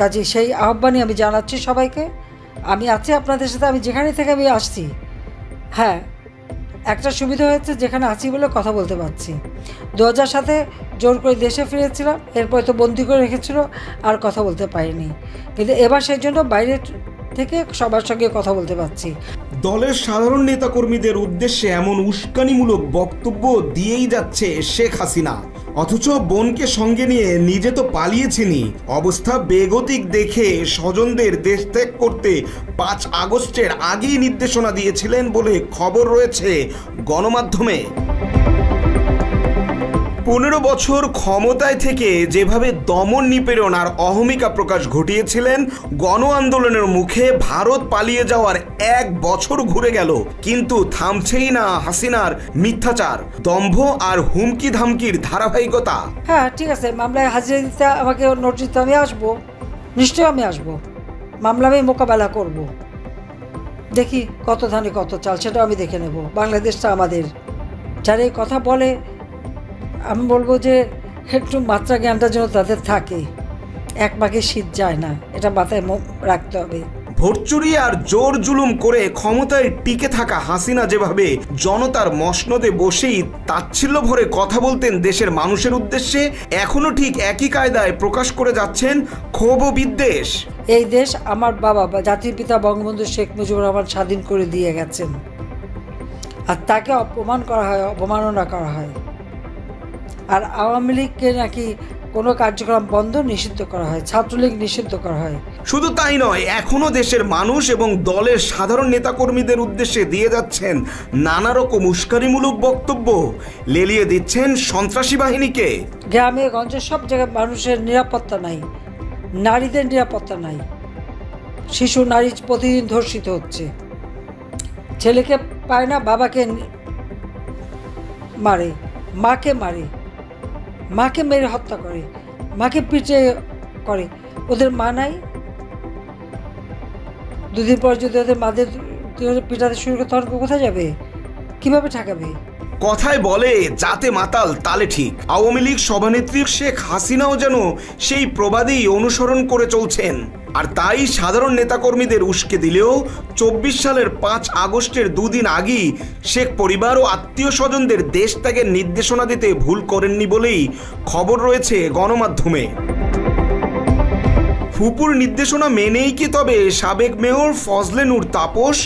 কাজে সেই আহ্বানই আমি জানাচ্ছি সবাইকে। আমি আছি আপনাদের সাথে, আমি যেখানে থেকে আমি আসছি। হ্যাঁ, একটা সুবিধা হয়েছে, যেখানে আছি বলে কথা বলতে পারছি। 2007 জোর করে দেশে ফিরেছিলাম, এরপর তো বন্দি করে রেখেছিল, আর কথা বলতে পারিনি। কিন্তু এবার সেই জন্য বাইরে থেকে সবার সঙ্গে কথা বলতে পারছি। দলের সাধারণ নেতাকর্মীদের উদ্দেশ্যে এমন উস্কানিমূলক বক্তব্য দিয়েই যাচ্ছে শেখ হাসিনা, অথচ বোনকে সঙ্গে নিয়ে নিজে তো পালিয়েছেনই। অবস্থা বেগতিক দেখে স্বজনদের দেশ ত্যাগ করতে 5 আগস্টের আগেই নির্দেশনা দিয়েছিলেন বলে খবর রয়েছে গণমাধ্যমে। 15 বছর ক্ষমতায় থেকে যেভাবে দমন নিপীড়ন আর অহমিকা প্রকাশ ঘটিয়েছিলেন, গণ আন্দোলনের মুখে ভারত পালিয়ে যাওয়ার 1 বছর ঘুরে গেল, কিন্তু থামছেই না হাসিনার মিথ্যাচার, দম্ভ আর হুমকি ধামকির ধারাবাহিকতা। হ্যাঁ ঠিক আছে, মামলায় হাজিরা দিতে আমাকে নোটিশ দিতে আমি আসবো, নিশ্চয়ই আমি আসবো, মামলা আমি মোকাবেলা করব। দেখি কত ধানে কত চাল, সেটাও আমি দেখে নেব। বাংলাদেশটা আমাদের। যারা এই কথা বলে, আমি বলবো যে একটু মাত্রা জ্ঞানটা যেন তাদের থাকে। এক পাকে শীত যায় না, এটা মাথায় রাখতে হবে। ভোটচুরি আর জোর জুলুম করে ক্ষমতায় টিকে থাকা হাসিনা যেভাবে জনতার মসনদে বসেই তাচ্ছিল্য ভরে কথা বলতেন দেশের মানুষের উদ্দেশ্যে, এখনো ঠিক একই কায়দায় প্রকাশ করে যাচ্ছেন ক্ষোভ ও বিদ্বেষ। এই দেশ আমার বাবা জাতির পিতা বঙ্গবন্ধু শেখ মুজিবুর রহমান স্বাধীন করে দিয়ে গেছেন, আর তাকে অপমান করা হয়, অবমাননা করা হয়। আর আওয়ামী লীগকে নাকি কোনো কার্যক্রম বন্ধ নিষিদ্ধ করা হয়, ছাত্রলীগ নিষিদ্ধ করা হয়। শুধু তাই নয়, এখনো দেশের মানুষ এবং দলের সাধারণ নেতাকর্মীদের উদ্দেশ্যে দিয়ে যাচ্ছেন নানা রকম উস্কানিমূলক বক্তব্য, লেলিয়ে দিচ্ছেন সন্ত্রাসী বাহিনীকে। গ্রামে গঞ্জে সব জায়গায় মানুষের নিরাপত্তা নাই, নারীদের নিরাপত্তা নাই। শিশু নারী প্রতিদিন ধর্ষিত হচ্ছে, ছেলেকে পায় না, বাবাকে মারে, মাকে মারে, মাকে মেরে হত্যা করে, মাকে পিটে করে। ওদের মা নাই, দুদিন পর যদি ওদের মাদের পিটাতে শুরু করে, তখন কোথায় যাবে, কিভাবে ঠেকাবে? কথায় বলে যাতে মাতাল তালে ঠিক। আওয়ামী লীগ সভানেত্রী শেখ হাসিনাও যেন সেই প্রবাদেই অনুসরণ করে চলছেন। আর তাই সাধারণ নেতাকর্মীদের উস্কে দিলেও 24 সালের 5 আগস্টের 2 দিন আগেই শেখ পরিবার ও আত্মীয় স্বজনদের দেশ ত্যাগের নির্দেশনা দিতে ভুল করেননি বলেই খবর রয়েছে গণমাধ্যমে। ফুপুর নির্দেশনা মেনেই কি তবে সাবেক মেয়র ফজলে নূর তাপস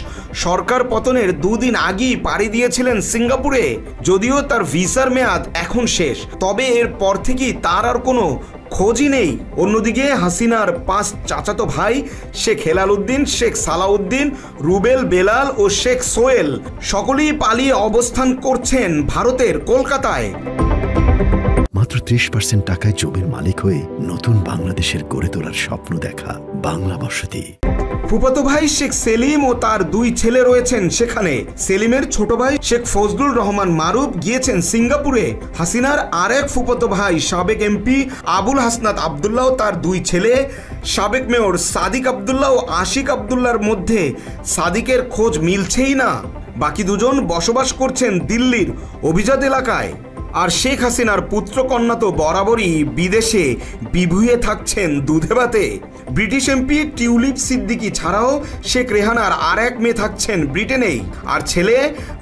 সরকার পতনের 2 দিন আগেই পাড়ি দিয়েছিলেন সিঙ্গাপুরে? যদিও তার ভিসার মেয়াদ এখন শেষ, তবে এরপর থেকেই তার আর কোনো খোঁজই নেই। অন্যদিকে হাসিনার 5 চাচাতো ভাই শেখ হেলাল উদ্দিন, শেখ সালাউদ্দিন, রুবেল বেলাল ও শেখ সোহেল সকলেই পালিয়ে অবস্থান করছেন ভারতের কলকাতায়। মাত্র 30% টাকায় জমির মালিক হয়ে নতুন বাংলাদেশের গড়ে তোলার স্বপ্ন দেখা বাংলা বসতি। ফুফাতো ভাই শেখ সেলিম ও তার 2 ছেলে রয়েছেন সেখানে। সেলিমের ছোট ভাই শেখ ফজলুর রহমান মারুফ গিয়েছেন সিঙ্গাপুরে। হাসিনার আরেক ফুফাতো ভাই সাবেক এমপি আবুল হাসনাত আবদুল্লাহ ও তার 2 ছেলে সাবেক মেয়র সাদিক আবদুল্লাহ ও আশিক আবদুল্লাহর মধ্যে সাদিকের খোঁজ মিলছেই না। বাকি 2 জন বসবাস করছেন দিল্লির অভিজাত এলাকায়। আর শেখ হাসিনার পুত্রকন্যা তো বরাবরই বিদেশে বিভুঁয়ে থাকছেন দুধে ভাতে। ব্রিটিশ এমপি টিউলিপ সিদ্দিকি ছাড়াও শেখ রেহানার আর এক মেয়ে থাকছেন ব্রিটেনেই। আর ছেলে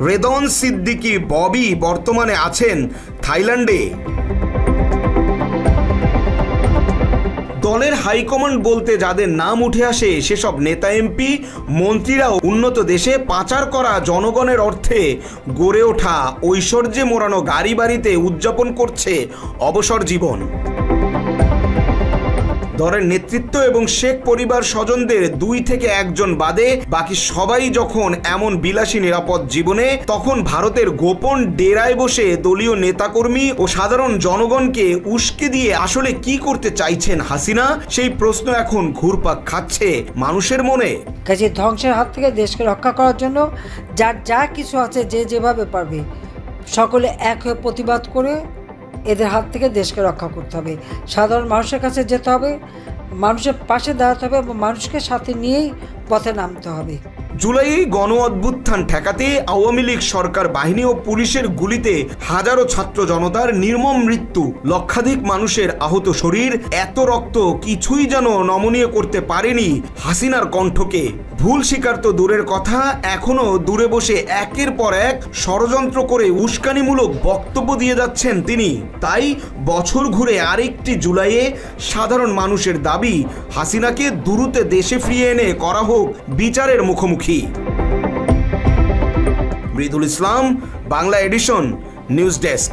রেদন সিদ্দিকি ববি বর্তমানে আছেন থাইল্যান্ডে। দলের হাইকমান্ড বলতে যাদের নাম উঠে আসে, সেসব নেতা এমপি মন্ত্রীরাও উন্নত দেশে পাচার করা জনগণের অর্থে গড়ে ওঠা ঐশ্বর্যে মোড়ানো গাড়ি বাড়িতে উদযাপন করছে অবসর জীবন। দলের নেতৃত্ব এবং শেখ পরিবার স্বজনদের 2 থেকে 1 জন বাদে বাকি সবাই যখন এমন বিলাসী নিরাপদ জীবনে, তখন ভারতের গোপন ডেরায় বসে দলীয় নেতাকর্মী ও সাধারণ জনগণকে উস্কে দিয়ে আসলে কি করতে চাইছেন হাসিনা, সেই প্রশ্ন এখন ঘুরপাক খাচ্ছে মানুষের মনে। কাজে ধ্বংসের হাত থেকে দেশকে রক্ষা করার জন্য যার যা কিছু আছে, যে যেভাবে পারবে, সকলে এক হয়ে প্রতিবাদ করে এদের হাত থেকে দেশকে রক্ষা করতে হবে। সাধারণ মানুষের কাছে যেতে হবে, মানুষের পাশে দাঁড়াতে হবে এবং মানুষকে সাথে নিয়েই পথে নামতে হবে। জুলাই গণ অভ্যুত্থান ঠেকাতে আওয়ামী লীগ সরকার বাহিনী ও পুলিশের গুলিতে হাজারো ছাত্র জনতার নির্মম মৃত্যু, লক্ষাধিক মানুষের আহত শরীর, এত রক্ত কিছুই যেন নমনীয় করতে পারেনি হাসিনার কণ্ঠকে। ভুল স্বীকার তো দূরের কথা, এখনো দূরে বসে একের পর এক ষড়যন্ত্র করে উস্কানিমূলক বক্তব্য দিয়ে যাচ্ছেন তিনি। তাই বছর ঘুরে আরেকটি জুলাইয়ে সাধারণ মানুষের দাবি, হাসিনাকে দ্রুত দেশে ফিরিয়ে এনে করা হোক বিচারের মুখোমুখি। মৃদুল ইসলাম, বাংলা এডিশন, নিউজ ডেস্ক।